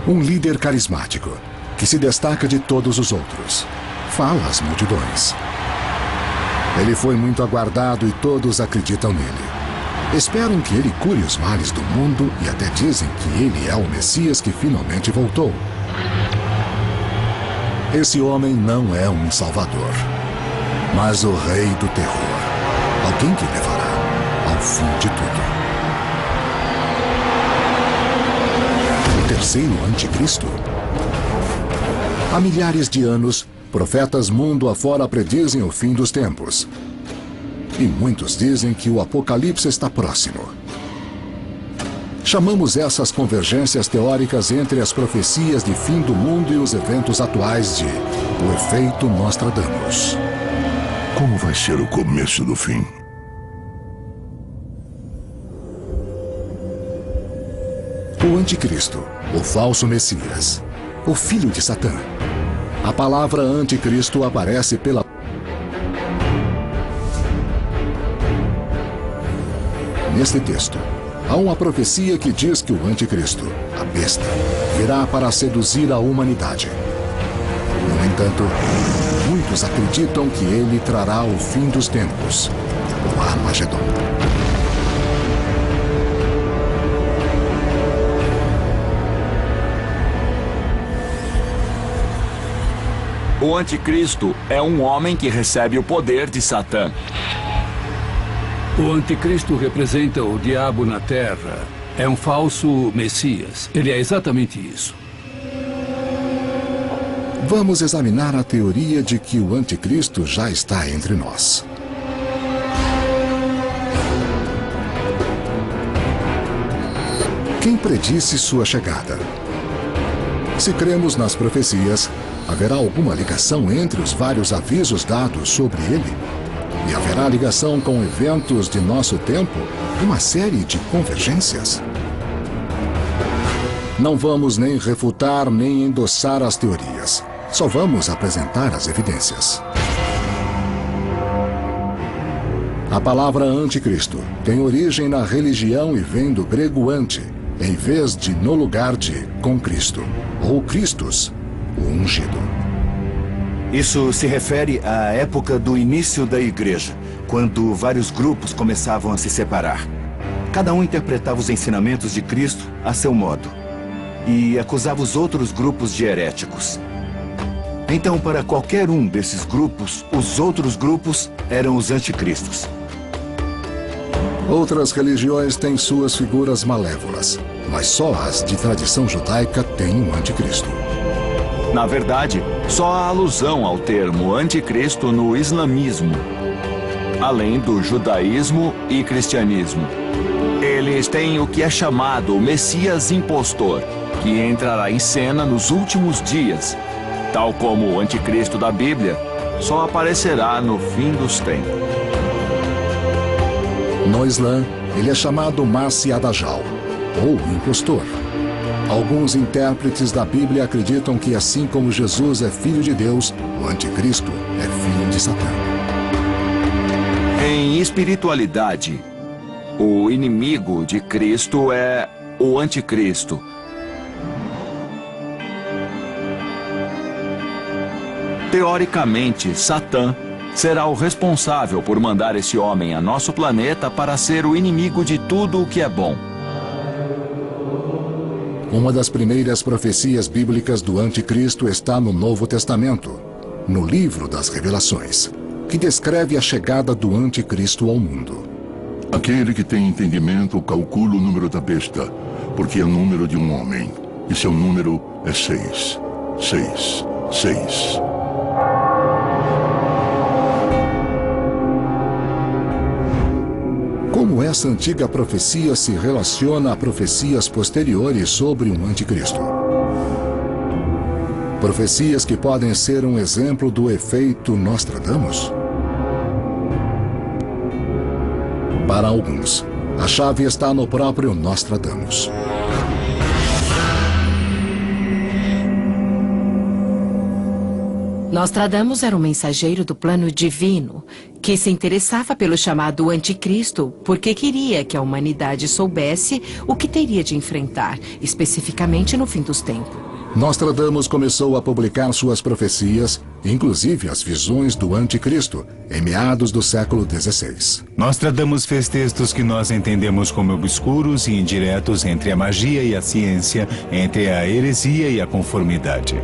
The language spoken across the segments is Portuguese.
Um líder carismático, que se destaca de todos os outros. Fala às multidões. Ele foi muito aguardado e todos acreditam nele. Esperam que ele cure os males do mundo e até dizem que ele é o Messias que finalmente voltou. Esse homem não é um salvador, mas o rei do terror. Alguém que levará ao fim de tudo. O terceiro anticristo. Há milhares de anos, profetas mundo afora predizem o fim dos tempos. E muitos dizem que o apocalipse está próximo. Chamamos essas convergências teóricas entre as profecias de fim do mundo e os eventos atuais de o efeito Nostradamus. Como vai ser o começo do fim? O anticristo, o falso Messias, o filho de Satã. A palavra anticristo aparece pela... Neste texto, há uma profecia que diz que o anticristo, a besta, virá para seduzir a humanidade. No entanto, muitos acreditam que ele trará o fim dos tempos, o Armagedon. O anticristo é um homem que recebe o poder de Satã. O anticristo representa o diabo na terra. É um falso Messias. Ele é exatamente isso. Vamos examinar a teoria de que o anticristo já está entre nós. Quem predisse sua chegada? Se cremos nas profecias, haverá alguma ligação entre os vários avisos dados sobre ele? E haverá ligação com eventos de nosso tempo? Uma série de convergências? Não vamos nem refutar nem endossar as teorias. Só vamos apresentar as evidências. A palavra anticristo tem origem na religião e vem do grego anti, em vez de no lugar de com Cristo, ou Christus, o ungido. Isso se refere à época do início da igreja, quando vários grupos começavam a se separar. Cada um interpretava os ensinamentos de Cristo a seu modo e acusava os outros grupos de heréticos. Então, para qualquer um desses grupos, os outros grupos eram os anticristos. Outras religiões têm suas figuras malévolas, mas só as de tradição judaica têm um anticristo. Na verdade, só há alusão ao termo anticristo no islamismo, além do judaísmo e cristianismo. Eles têm o que é chamado o Messias impostor, que entrará em cena nos últimos dias. Tal como o anticristo da Bíblia, só aparecerá no fim dos tempos. No Islã, ele é chamado Masih Dajjal, ou impostor. Alguns intérpretes da Bíblia acreditam que, assim como Jesus é filho de Deus, o anticristo é filho de Satã. Em espiritualidade, o inimigo de Cristo é o anticristo. Teoricamente, Satã será o responsável por mandar esse homem a nosso planeta para ser o inimigo de tudo o que é bom. Uma das primeiras profecias bíblicas do anticristo está no Novo Testamento, no livro das Revelações, que descreve a chegada do anticristo ao mundo. Aquele que tem entendimento calcula o número da besta, porque é o número de um homem, e seu número é 6. 6. 6. Como essa antiga profecia se relaciona a profecias posteriores sobre um anticristo? Profecias que podem ser um exemplo do efeito Nostradamus? Para alguns, a chave está no próprio Nostradamus. Nostradamus era um mensageiro do plano divino que se interessava pelo chamado Anticristo porque queria que a humanidade soubesse o que teria de enfrentar, especificamente no fim dos tempos. Nostradamus começou a publicar suas profecias, inclusive as visões do Anticristo, em meados do século XVI. Nostradamus fez textos que nós entendemos como obscuros e indiretos entre a magia e a ciência, entre a heresia e a conformidade.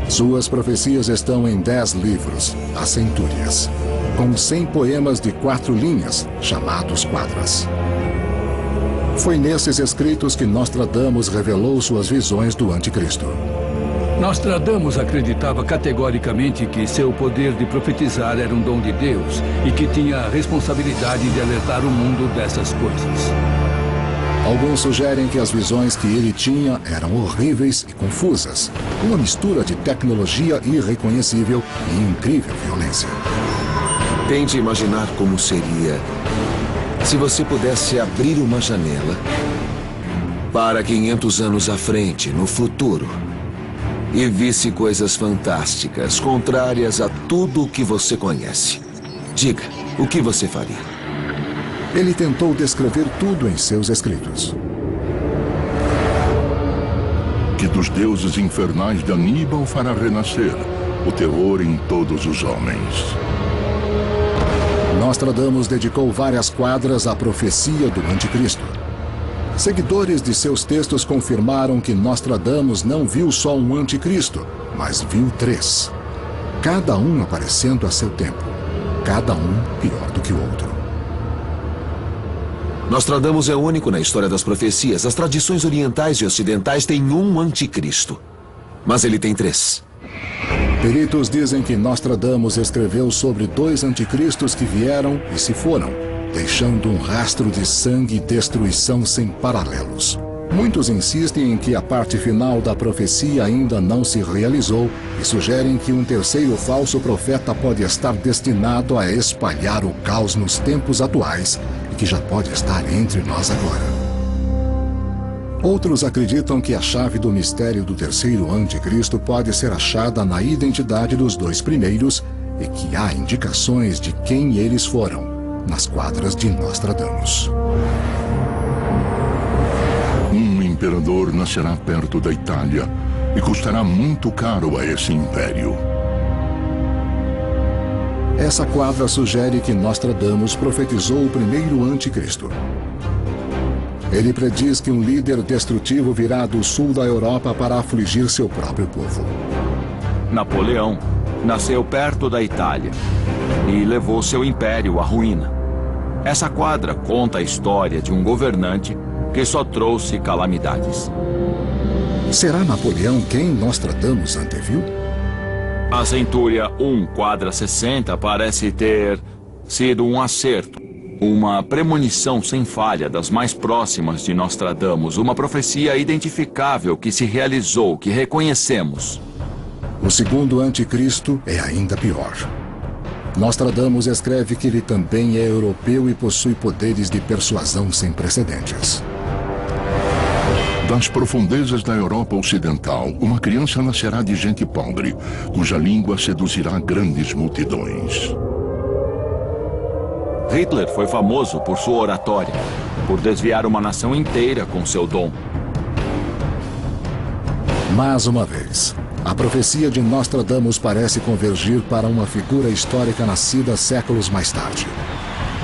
Suas profecias estão em 10 livros, As Centúrias, com 100 poemas de 4 linhas, chamados quadras. Foi nesses escritos que Nostradamus revelou suas visões do Anticristo. Nostradamus acreditava categoricamente que seu poder de profetizar era um dom de Deus e que tinha a responsabilidade de alertar o mundo dessas coisas. Alguns sugerem que as visões que ele tinha eram horríveis e confusas, uma mistura de tecnologia irreconhecível e incrível violência. Tente imaginar como seria se você pudesse abrir uma janela para 500 anos à frente, no futuro, e visse coisas fantásticas, contrárias a tudo o que você conhece. Diga, o que você faria? Ele tentou descrever tudo em seus escritos. Que dos deuses infernais de Aníbal fará renascer o terror em todos os homens. Nostradamus dedicou várias quadras à profecia do Anticristo. Seguidores de seus textos confirmaram que Nostradamus não viu só um Anticristo, mas viu 3. Cada um aparecendo a seu tempo, cada um pior do que o outro. Nostradamus é único na história das profecias. As tradições orientais e ocidentais têm um Anticristo, mas ele tem 3. Peritos dizem que Nostradamus escreveu sobre 2 anticristos que vieram e se foram, deixando um rastro de sangue e destruição sem paralelos. Muitos insistem em que a parte final da profecia ainda não se realizou e sugerem que um terceiro falso profeta pode estar destinado a espalhar o caos nos tempos atuais e que já pode estar entre nós agora. Outros acreditam que a chave do mistério do terceiro anticristo pode ser achada na identidade dos 2 primeiros e que há indicações de quem eles foram nas quadras de Nostradamus. Um imperador nascerá perto da Itália e custará muito caro a esse império. Essa quadra sugere que Nostradamus profetizou o primeiro anticristo. Ele prediz que um líder destrutivo virá do sul da Europa para afligir seu próprio povo. Napoleão nasceu perto da Itália e levou seu império à ruína. Essa quadra conta a história de um governante que só trouxe calamidades. Será Napoleão quem Nostradamus anteviu? A Centúria 1, quadra 60, parece ter sido um acerto. Uma premonição sem falha das mais próximas de Nostradamus, uma profecia identificável que se realizou, que reconhecemos. O segundo anticristo é ainda pior. Nostradamus escreve que ele também é europeu e possui poderes de persuasão sem precedentes. Das profundezas da Europa Ocidental, uma criança nascerá de gente pobre, cuja língua seduzirá grandes multidões. Hitler foi famoso por sua oratória, por desviar uma nação inteira com seu dom. Mais uma vez, a profecia de Nostradamus parece convergir para uma figura histórica nascida séculos mais tarde.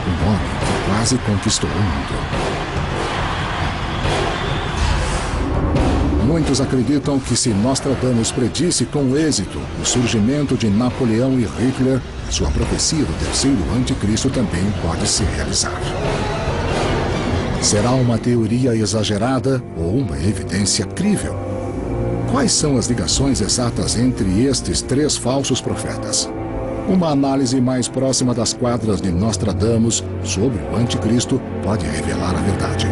Um homem que quase conquistou o mundo. Muitos acreditam que se Nostradamus predisse com êxito o surgimento de Napoleão e Hitler, sua profecia do terceiro anticristo também pode se realizar. Será uma teoria exagerada ou uma evidência crível? Quais são as ligações exatas entre estes 3 falsos profetas? Uma análise mais próxima das quadras de Nostradamus sobre o anticristo pode revelar a verdade.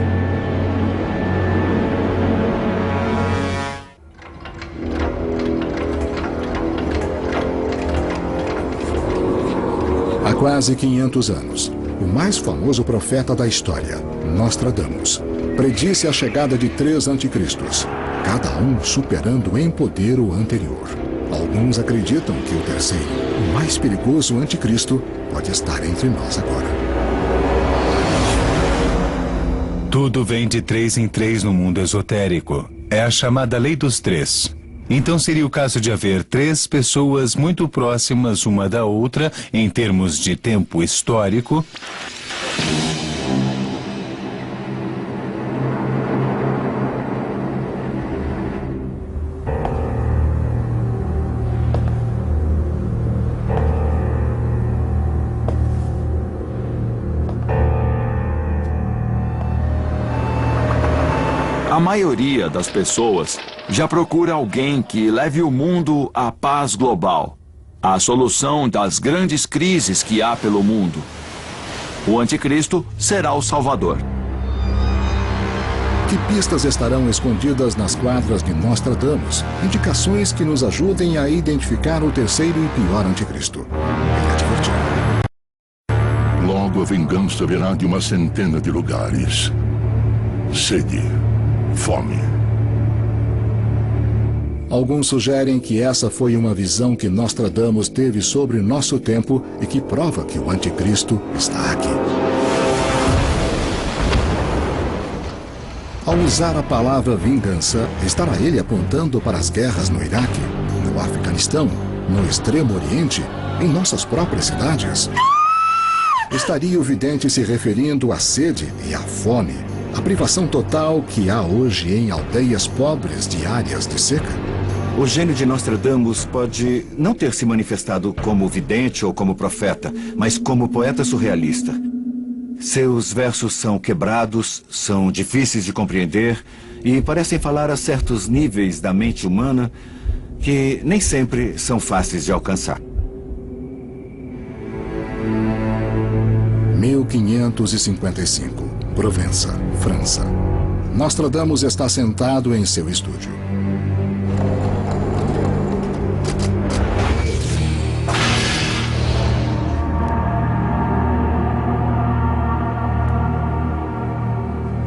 Há quase 500 anos, o mais famoso profeta da história, Nostradamus, predisse a chegada de 3 anticristos, cada um superando em poder o anterior. Alguns acreditam que o terceiro, o mais perigoso anticristo, pode estar entre nós agora. Tudo vem de 3 em 3 no mundo esotérico. É a chamada Lei dos Três. Então seria o caso de haver 3 pessoas muito próximas uma da outra em termos de tempo histórico. A maioria das pessoas já procura alguém que leve o mundo à paz global, à solução das grandes crises que há pelo mundo. O anticristo será o Salvador. Que pistas estarão escondidas nas quadras de Nostradamus? Indicações que nos ajudem a identificar o terceiro e pior anticristo. Ele advertiu. Logo a vingança virá de uma centena de lugares. Sede, fome. Alguns sugerem que essa foi uma visão que Nostradamus teve sobre nosso tempo e que prova que o anticristo está aqui. Ao usar a palavra vingança, estará ele apontando para as guerras no Iraque, no Afeganistão, no Extremo Oriente, em nossas próprias cidades? Estaria o vidente se referindo à sede e à fome, a privação total que há hoje em aldeias pobres de áreas de seca? O gênio de Nostradamus pode não ter se manifestado como vidente ou como profeta, mas como poeta surrealista. Seus versos são quebrados, são difíceis de compreender e parecem falar a certos níveis da mente humana que nem sempre são fáceis de alcançar. 1555, Provença, França. Nostradamus está sentado em seu estúdio.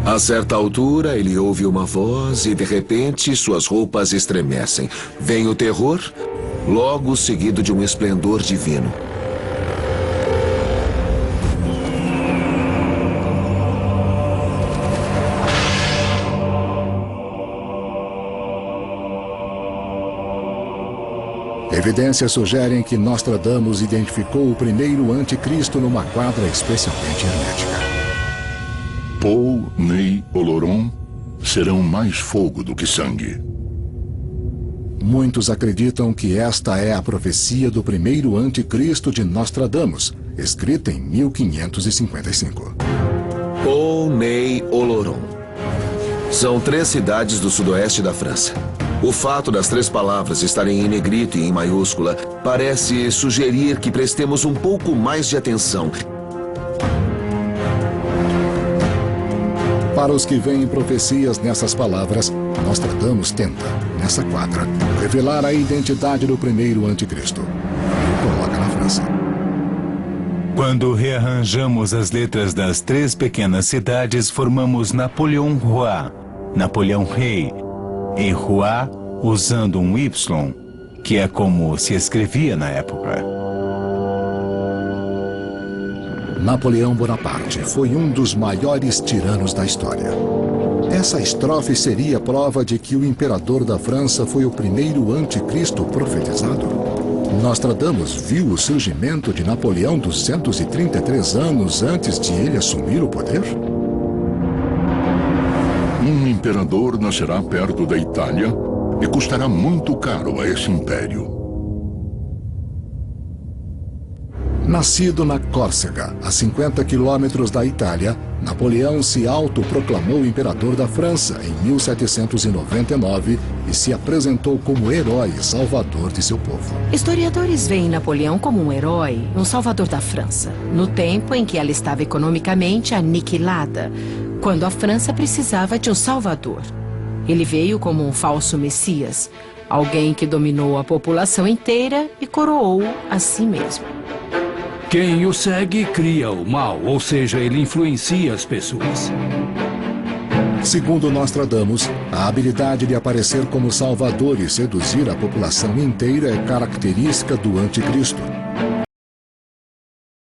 A certa altura, ele ouve uma voz e, de repente, suas roupas estremecem. Vem o terror, logo seguido de um esplendor divino. Evidências sugerem que Nostradamus identificou o primeiro anticristo numa quadra especialmente hermética. Paul, Ney, Oloron serão mais fogo do que sangue. Muitos acreditam que esta é a profecia do primeiro anticristo de Nostradamus, escrita em 1555. Paul, Ney, Oloron. São 3 cidades do sudoeste da França. O fato das 3 palavras estarem em negrito e em maiúscula parece sugerir que prestemos um pouco mais de atenção. Para os que veem profecias nessas palavras, Nostradamus tenta, nessa quadra, revelar a identidade do primeiro anticristo. E o coloca na França. Quando rearranjamos as letras das 3 pequenas cidades, formamos Napoleão Roi, Napoleão Rei, e Roi usando um Y, que é como se escrevia na época. Napoleão Bonaparte foi um dos maiores tiranos da história. Essa estrofe seria prova de que o imperador da França foi o primeiro anticristo profetizado. Nostradamus viu o surgimento de Napoleão 233 anos antes de ele assumir o poder? Um imperador nascerá perto da Itália e custará muito caro a esse império. Nascido na Córcega, a 50 quilômetros da Itália, Napoleão se autoproclamou imperador da França em 1799 e se apresentou como herói e salvador de seu povo. Historiadores veem Napoleão como um herói, um salvador da França, no tempo em que ela estava economicamente aniquilada, quando a França precisava de um salvador. Ele veio como um falso messias, alguém que dominou a população inteira e coroou a si mesmo. Quem o segue cria o mal, ou seja, ele influencia as pessoas. Segundo Nostradamus, a habilidade de aparecer como salvador e seduzir a população inteira é característica do anticristo.